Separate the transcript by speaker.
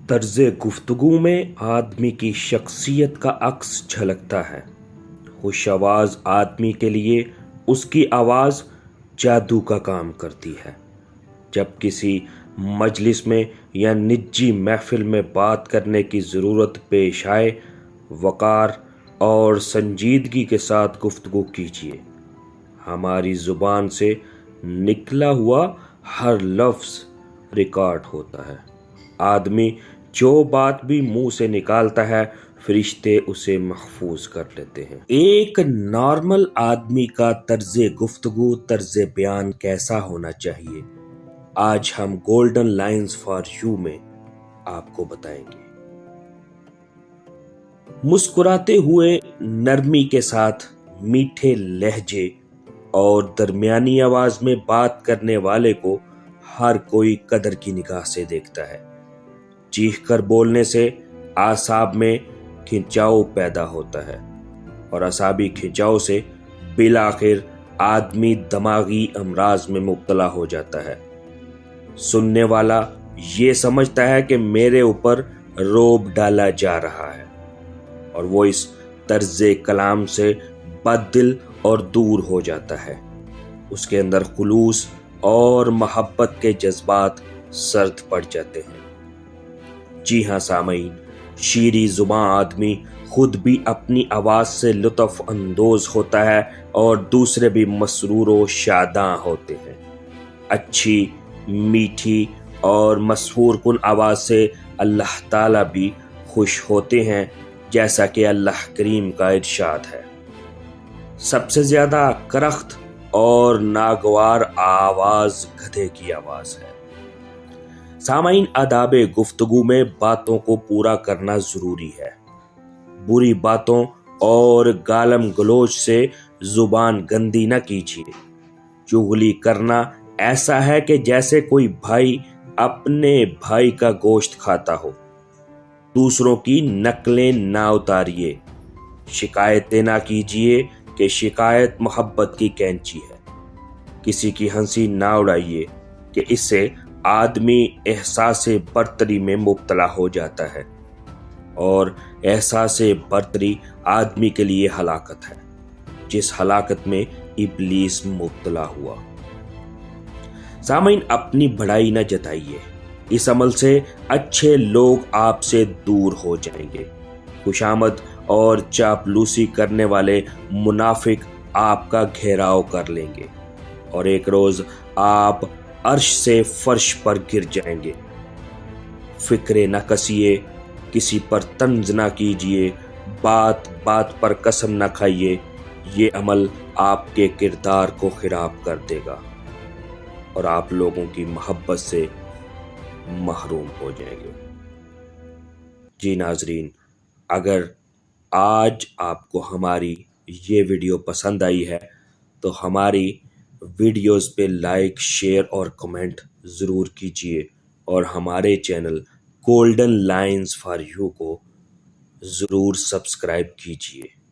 Speaker 1: طرز گفتگو میں آدمی کی شخصیت کا عکس جھلکتا ہے۔ خوش آواز آدمی کے لیے اس کی آواز جادو کا کام کرتی ہے۔ جب کسی مجلس میں یا نجی محفل میں بات کرنے کی ضرورت پیش آئے، وقار اور سنجیدگی کے ساتھ گفتگو کیجیے۔ ہماری زبان سے نکلا ہوا ہر لفظ ریکارڈ ہوتا ہے۔ آدمی جو بات بھی منہ سے نکالتا ہے، فرشتے اسے محفوظ کر لیتے ہیں۔ ایک نارمل آدمی کا طرز گفتگو، طرز بیان کیسا ہونا چاہیے، آج ہم گولڈن لائنز فار یو میں آپ کو بتائیں گے۔ مسکراتے ہوئے، نرمی کے ساتھ، میٹھے لہجے اور درمیانی آواز میں بات کرنے والے کو ہر کوئی قدر کی نگاہ سے دیکھتا ہے۔ چیخ کر بولنے سے اعصاب میں کھنچاؤ پیدا ہوتا ہے اور اعصابی کھنچاؤ سے بالآخر آدمی دماغی امراض میں مبتلا ہو جاتا ہے۔ سننے والا یہ سمجھتا ہے کہ میرے اوپر روب ڈالا جا رہا ہے اور وہ اس طرز کلام سے بد دل اور دور ہو جاتا ہے۔ اس کے اندر خلوص اور محبت کے جذبات سرد پڑ جاتے ہیں۔ جی ہاں سامعین، شیریں زباں آدمی خود بھی اپنی آواز سے لطف اندوز ہوتا ہے اور دوسرے بھی مسرور و شاداں ہوتے ہیں۔ اچھی، میٹھی اور مسحور کن آواز سے اللہ تعالیٰ بھی خوش ہوتے ہیں، جیسا کہ اللہ کریم کا ارشاد ہے۔ سب سے زیادہ کرخت اور ناگوار آواز گدھے کی آواز ہے۔ سامعین، آداب گفتگو میں باتوں کو پورا کرنا ضروری ہے۔ بری باتوں اور گالم گلوچ سے زبان گندی نہ کیجیے۔ چغلی کرنا ایسا ہے کہ جیسے کوئی بھائی اپنے بھائی کا گوشت کھاتا ہو۔ دوسروں کی نقلیں نہ اتاریے۔ شکایتیں نہ کیجیے کہ شکایت محبت کی کینچی ہے۔ کسی کی ہنسی نہ اڑائیے کہ اس سے آدمی احساس برتری میں مبتلا ہو جاتا ہے اور احساس برتری آدمی کے لیے ہلاکت ہے، جس ہلاکت میں ابلیس مبتلا ہوا۔ سامعین، اپنی بڑائی نہ جتائیے۔ اس عمل سے اچھے لوگ آپ سے دور ہو جائیں گے۔ خوشامد اور چاپلوسی کرنے والے منافق آپ کا گھیراؤ کر لیں گے اور ایک روز آپ عرش سے فرش پر گر جائیں گے۔ فکرے نہ کسیے، کسی پر طنز نہ کیجیے، بات بات پر قسم نہ کھائیے۔ یہ عمل آپ کے کردار کو خراب کر دے گا اور آپ لوگوں کی محبت سے محروم ہو جائیں گے۔ جی ناظرین، اگر آج آپ کو ہماری یہ ویڈیو پسند آئی ہے تو ہماری ویڈیوز پہ لائک، شیئر اور کمنٹ ضرور کیجیے اور ہمارے channel golden lines for you کو ضرور سبسکرائب کیجیے۔